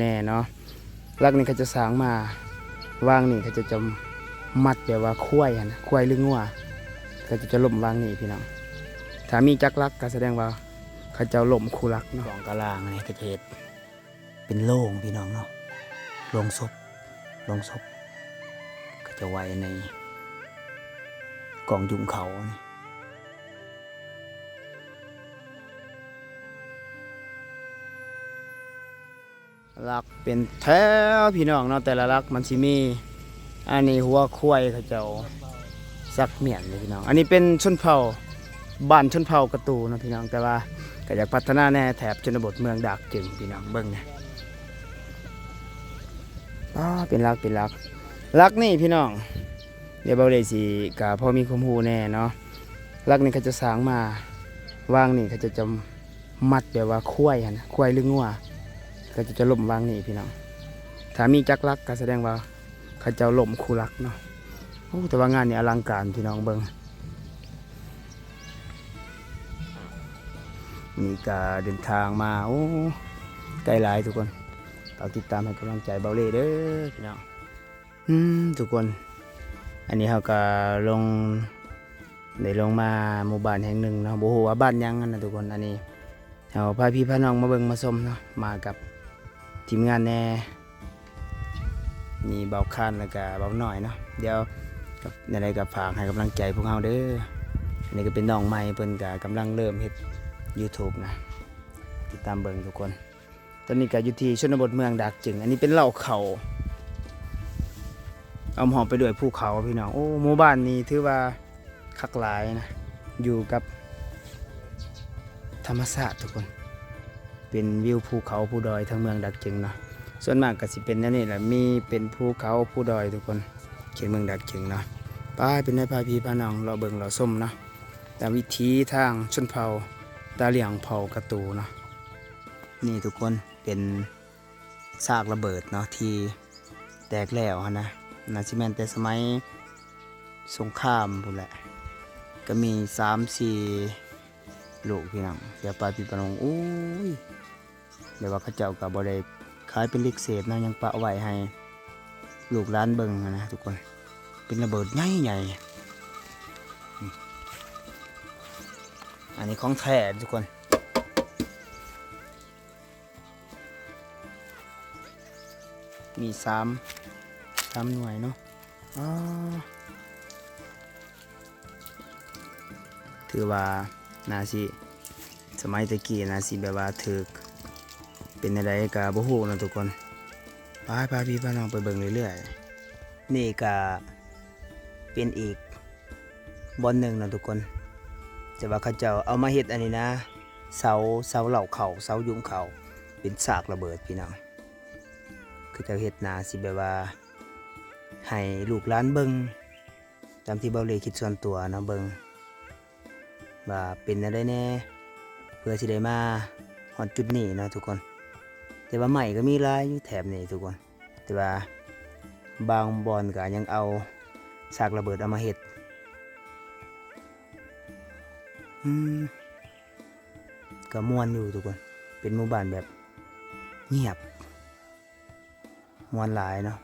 แน่เนาะลักนี่เขาจะสร้างมาวางนี่เขาจะมัดแบบว่าคุ้ยนะคุ้ยหรืองัวเขาจะล่มวางนี่พี่น้องถ้ามีจักลักก็แสดงว่าเขาจะล่มคู่ลักเนาะของกะลางนี่ก็จะเฮ็ดเป็นโล่งพี่น้องเนาะโล่งศพก็จะไว้ในกองยุงเขานี่ลักเป็นแถวพี่น้องเนาะแต่ละลักมันสิมีอันนี้หัวควายเขาเจ้าซักเมียนเลยพี่น้องอันนี้เป็นชนเผ่าบ้านชนเผ่ากระตูเนาะพี่น้องแต่ว่าก็อยากพัฒนาแน่แถบชนบทเมืองดากจึงพี่น้องเบิ่งเนี่ยเป็นลักนี่พี่น้องเดี๋ยวเบาเลยสิกะพอมีความรู้แน่เนาะลักนี่เขาจะสร้างมาวางนี่เขาจะมัดแบบว่าคุ้ยนะคุ้ยหรืองัวก็จะล่มวางนี่พี่น้องถ้ามีจักลักก็แสดงว่าเขาจะล่มคู่ลักเนาะโอ้แต่ว่างานนี้อลังการพี่น้องเบิ่งนี่ก็เดินทางมาโอ้ไกลหลายทุกคนฝากติดตามให้กำลังใจเบาเล่เด้อพี่น้องทุกคนอันนี้เขาก็ได้ลงมาหมู่บ้านแห่งหนึ่งเนาะบ่ฮู้ว่าบ้านยังนะทุกคนอันนี้เขาพาพี่พาน้องมาเบิ่งมาชมเนาะมากับทีมงานแน่มีเบาคานแล้วก็เบาหน่อยเนาะเดี๋ยวในใดก็ฝากให้กำลังใจพวกเราเด้ออันนี้ก็เป็นน้องใหม่เพิ่นก็กำลังเริ่มเฮ็ด YouTube นะติดตามเบิ่งทุกคนตอนนี้ก็อยู่ที่ชนบทเมืองดากจึงอันนี้เป็นเหล่าเขาเอาหอบไปด้วยภูเขาพี่น้องโอ้หมู่บ้านนี้ถือว่าคักหลายนะอยู่กับธรรมชาติทุกคนเป็นวิวภูเขาภูดอยทั้งเมืองดากจึงเนาะส่วนมากก็สิเป็นนี่แหละมีเป็นภูเขาภูดอยทุกคนเขตเมืองดากจึงเนาะป้ายเป็นในพาพี่พาน้องเราเบิ่งเราส้มเนาะตามวิถีทางชนเผ่าตาเหลียงเผ่ากระตูเนาะนี่ทุกคนเป็นซากระเบิดเนาะที่แตกแล้วนะนาซิแมนแต่สมัยสงครามพูดแหละก็มี3-4 ลูกพี่น้องเดี๋ยวปลาปีปนงอุ้ยเดี๋ยวว่าเขาเจ้ากับบริขายเป็นลิกเศษนะยังปะไว้ให้ลูกร้านเบิ่งนะทุกคนเป็นระเบิดใหญ่อันนี้ของแท้ทุกคนมี3 หน่วยเนาะถือว่านาสิสมัยตะกี้นาสิแบบว่าถึกเป็นอะไรกับบ่ฮู้นะทุกคนพาพี่พาน้องไปเบิ่งเรื่อยๆนี่ก็เป็นอีกบอนหนึ่งนะทุกคนแต่ว่าเขาเจ้าเอามาเฮ็ดอันนี้นะเสาเหล่าเขาเสายุงเขาเป็นซากระเบิดพี่น้องคือจะเฮ็ดนาสิแบบว่าให้ลูกหลานเบิ่งตามที่เบาเลยคิดส่วนตัวนะเบิ่งว่าเป็นอะไรแน่เพื่อสิได้มาฮอดจุดนี้นะทุกคนแต่ว่าใหม่ก็มีหลายอยู่แถบนี้ทุกคนแต่ว่าบางบอนก็ยังเอาซากระเบิดเอามาเฮ็ดก็ม่วนอยู่ทุกคนเป็นหมู่บ้านแบบเงียบม่วนหลายเนาะ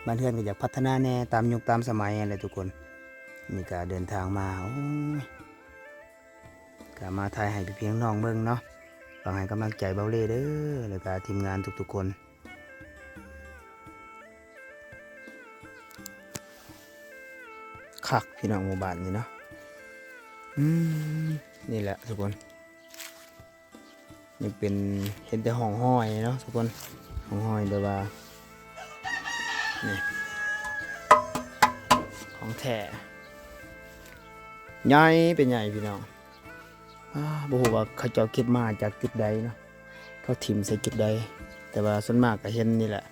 บ้านเพื่อนก็อยากพัฒนาแน่ตามยุคตามสมัยอะไรทุกคนนี่ก็เดินทางมาก็มาถ่ายให้พี่น้องเบิ่งเนาะฝากให้กำลังใจเบาเล่เด้อแล้วก็ทีมงานทุกๆคนคักพี่น้องหมู่บ้านนี่เนาะนี่แหละทุกคนนี่เป็นเห็นแต่ห้องห้อยเนาะทุกคนห้องห้อยแบบว่านี่ของแท้ใหญ่เป็นใหญ่พี่น้องบ่ฮู้ว่าเขาเจ้าเก็บมาจากจุดใดเนาะเขาถิ่มใส่จุดใดแต่ว่าส่วนมากก็เห็นนี่แหละ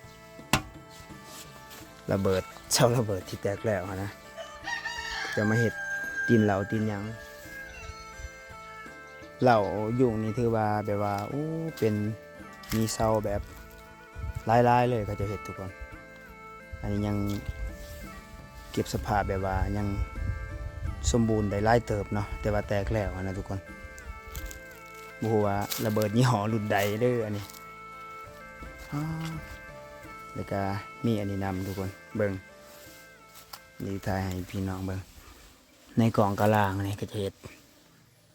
ระเบิดเช่าระเบิดที่แตกแล้วนะจะมาเฮ็ดตีนเหล่าตีนหยังเหล่ายุงนี่ถือว่าแบบว่าเป็นมีเสาแบบลายๆเลยเขาจะเฮ็ดทุกคนอันนี้ยังเก็บสภาพแบบว่ายังสมบูรณ์ได้หลายเติบเนาะแต่ว่าแตกแล้วนะทุกคนบ่ฮู้ว่าระเบิดยี่ห้อรุ่นใดเด้ออันนี้ อ๋อแล้วก็มีอันนี้นำทุกคนเบิ่งนี่ถ่ายให้พี่น้องเบิ่งในกล่องกะลางนี่ก็จะเฮ็ด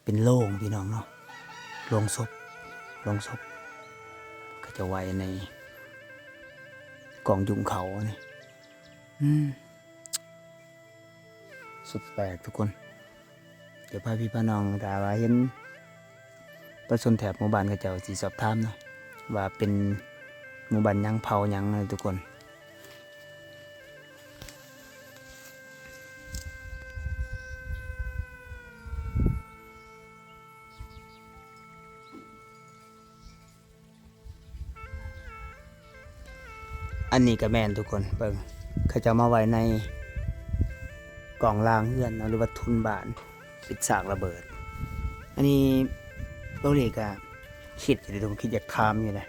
เป็นโล่งพี่น้องเนาะโล่งศพโล่งศพก็จะไว้ในกล่องยุงเขานี่สุดแปลกทุกคนเดี๋ยวพาพี่พาน้องตาว่าเห็นประชาชนแถบหมู่บ้านก็จะสิสอบถามเนาะว่าเป็นหมู่บ้านยังเผายังเลยทุกคนอันนี้ก็แม่นทุกคนเบิ่งเขาจะมาไว้ในกล่องรางเฮือนหรือว่าทุนบ้านปิดฉากระเบิดอันนี้เบาเล็กอะคิดอยู่ตรงคิดอยากถามอยู่นะ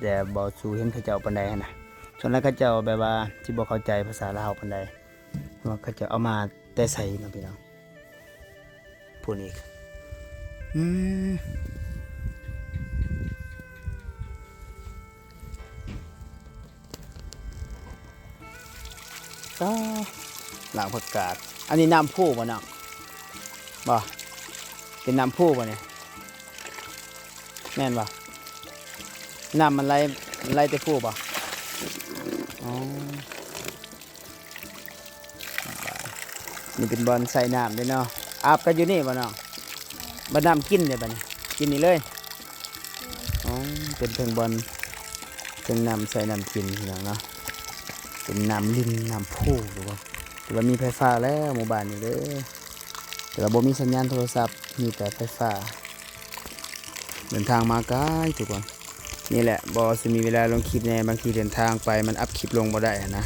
แต่บ่สู้เห็นเขาเจ้าปานใดนะส่วนแล้วเขาเจ้าแบบว่าที่บ่เข้าใจภาษาลาวปานใดว่าเขาจะเอามาแต่ใส่เนาะพี่น้องพูดอีกอืมก็หลังผักกาดอันนี้น้ำพุบ่เนาะบ่เป็นน้ำพุบ่เนี่ยแม่นบ่น้ำมันไหลแต่พุบ่อ๋อนี่เป็นบอลใส่น้ำด้วยเนาะอาบกันอยู่นี่บ่เนาะบ่น้ำกินเลยบ่เนี่ยกินนี่เลยอ๋อเป็นเทิงบอลเทิงน้ำใส่น้ำกินพี่น้องเนาะเป็นน้ำลินน้ำพุหรือว่าแต่ว่ามีไฟฟ้าแล้วหมู่บ้านนี่เด้อแต่ว่าบ่มีสัญญาณโทรศัพท์มีแต่ไฟฟ้าเดินทางมาไกลทุกคนนี่แหละบ่สิมีเวลาลงคลิปแน่บางทีเดินทางไปมันอัพคลิปลงบ่ได้นะ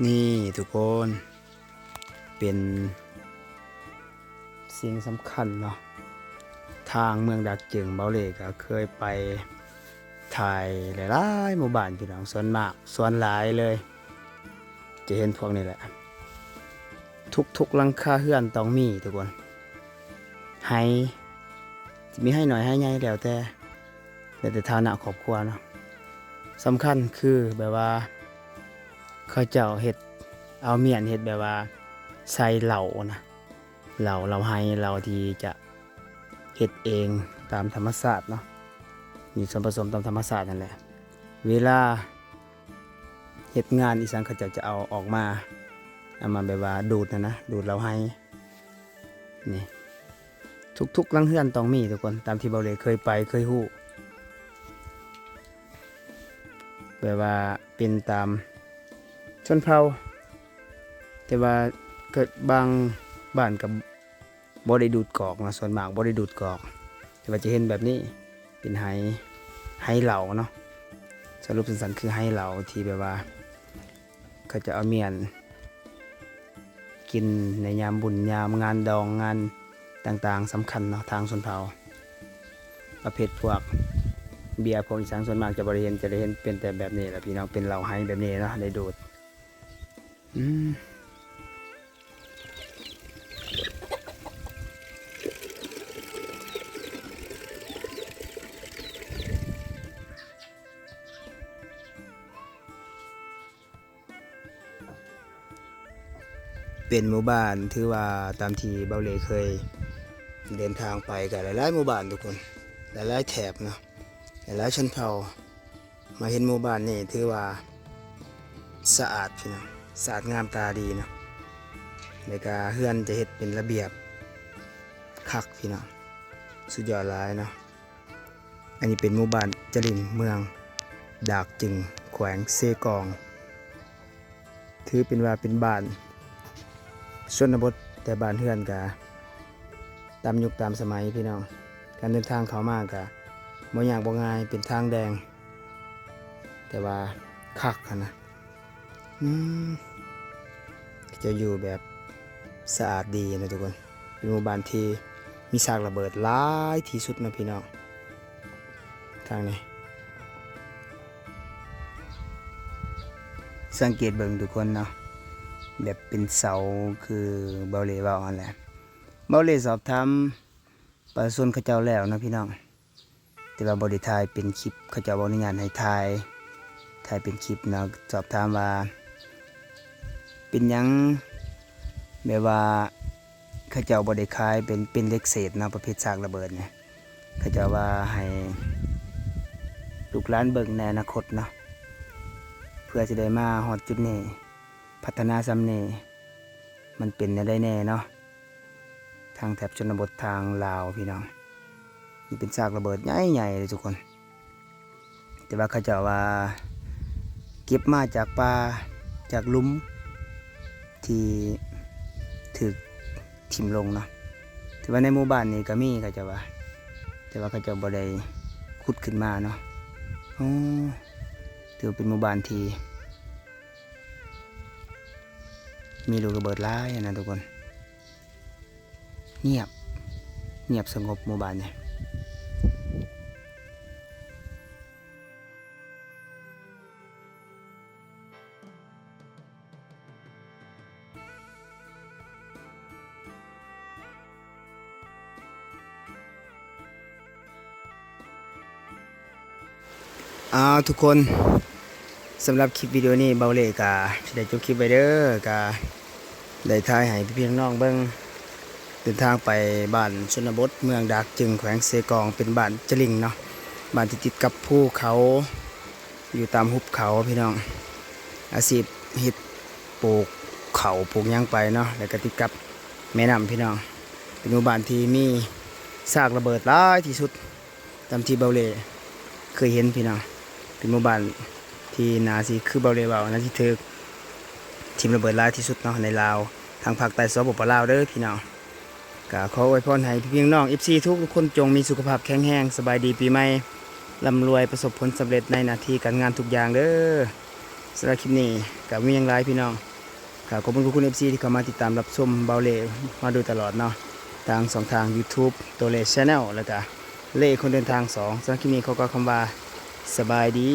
นี่ทุกคนเป็นสิ่งสำคัญเนาะทางเมืองดักจึงเบาเล่ก็เคยไปถ่ายหลายๆหมู่บ้านพี่น้องส่วนมากส่วนหลายเลยจะเห็นพวกนี้แหละทุกหลังคาเฮือนต้องมีทุกคนให้จะมีให้หน่อยให้ใหญ่แล้วแต่ฐานะครอบครัวเนาะสำคัญคือแบบว่าเขาเจ้าเฮ็ดเอาเมียนเฮ็ดแบบว่าใส่เหล่านะเหล่าให้เราที่จะเฮ็ดเองตามธรรมชาติเนาะมีส่วนผสมตามธรรมชาตินั่นแหละเวลาเฮ็ดงานอีสานเขาจะเอาออกมาเอามาแบบว่าดูดนะดูดเหล่าให้นี่ทุกๆหลังเฮือนต้องมีทุกคนตามที่เบาเลยเคยไปเคยฮู้แบบว่าเป็นตามชนเผ่าแต่ว่าเกิดบางบ้านกับบ่ได้ดูดกอกนะส่วนมากบ่ได้ดูดกอกแต่ว่าจะเห็นแบบนี้เป็นไหเหลาเนาะสรุปสั้นๆคือไหเหลาที่แบบว่าเขาจะเอาเมียนกินในยามบุญยามงานดองงานต่างๆสำคัญเนาะทางชนเผ่าประเภทพวกเบียร์พวกอีสานส่วนมากจะได้เห็นเป็นแต่แบบนี้แหละพี่น้องเป็นเหลาไหแบบนี้เนาะได้ดูดเป็นหมู่บ้านถือว่าตามที่เบาเลเคยเดินทางไปกับหลายๆหมู่บ้านทุกคนหลายๆแถบเนาะหลายๆชนเผ่ามาเห็นหมู่บ้านนี่ถือว่าสะอาดพี่น้องสะอาดงามตาดีเนาะในการเฮือนจะเฮ็ดเป็นระเบียบคักพี่น้องสุดยอดหลายเนาะอันนี้เป็นหมู่บ้านจรินเมืองดากจึงแขวงเซกองถือเป็นว่าเป็นบ้านชนบทแต่บ้านเฮือนกะตามยุคตามสมัยพี่น้องการเดินทางเขามากกะบ่ยากบ่ง่ายเป็นทางแดงแต่ว่าคักนะจะอยู่แบบสะอาดดีนะทุกคนเป็นหมู่บ้านที่ มีซากระเบิดหลายที่สุดนะพี่น้องทางนี้สังเกตเบิ่งทุกคนเนาะแบบเป็นเสาคือเบาเล่ว่าอันแหละเบาเล่สอบถามประชาชนเขาเจ้าแล้วนะพี่น้องแต่ว่าบ่ได้ถ่ายเป็นคลิปเขาเจ้าบ่อนุญาตให้ถ่ายเป็นคลิปเนาะสอบถามว่าเป็นหยังแบบว่าเขาเจ้าบ่ได้ขายเป็นเหล็กเศษเนาะประเภทซากระเบิดเนี่ยเขาเจ้าว่าให้ลูกหลานเบิ่งในอนาคตเนาะเพื่อจะได้มาฮอดจุดนี้พัฒนาซ้ำนี้มันเป็นได้แน่เนาะทางแถบชนบททางลาวพี่น้องนี่เป็นซากระเบิดใหญ่ๆเลยทุกคนแต่ว่าเขาเจ้าว่าเก็บมาจากป่าจากหลุมที่ถูกทิ่มลงเนาะถือว่าในหมู่บ้านนี้ก็มีเขาเจ้าว่าแต่ว่าเขาเจ้าบ่ได้ขุดขึ้นมาเนาะอ๋อถือเป็นหมู่บ้านที่มีลูกระเบิดหลายนะทุกคนเงียบสงบหมู่บ้านเนี่ยทุกคนสำหรับคลิปวิดีโอนี้เบาเล่กะได้จบคลิปไปเด้อกะได้ถ่ายให้พี่น้องเบิ่งเดินทางไปบ้านชนบทเมืองดากจึงแขวงเซกองเป็นบ้านจลิงเนาะบ้านที่ติดกับภูเขาอยู่ตามหุบเขาพี่น้องอาชีพเฮ็ดปลูกเขาปลูกหยังไปเนาะแล้วก็ติดกับแม่น้ำพี่น้องเป็นหมู่บ้านที่มีซากระเบิดหลายที่สุดตามที่เบาเล่เคยเห็นพี่น้องเป็นหมู่บ้านที่นาซีคือเบาเล่เบานาที่ถือทีมระเบิดหลายที่สุดเนาะในลาวทางภาคใต้สปปลาวเด้อพี่น้องก็ขออวยพรให้พี่น้อง FC ทุกคนจงมีสุขภาพแข็งแรงสบายดีปีใหม่ร่ำรวยประสบผลสำเร็จในหน้าที่การงานทุกอย่างเด้อสำหรับคลิปนี้ก็มีอย่างไรพี่น้องขอบคุณFC ที่เข้ามาติดตามรับชมเบาเล่มาโดยตลอดเนาะทาง2ทาง YouTube ตัวเล่ Channel แล้วก็เล่คนเดินทาง2สำหรับคลิปนี้เขาก็คำว่าสบายดี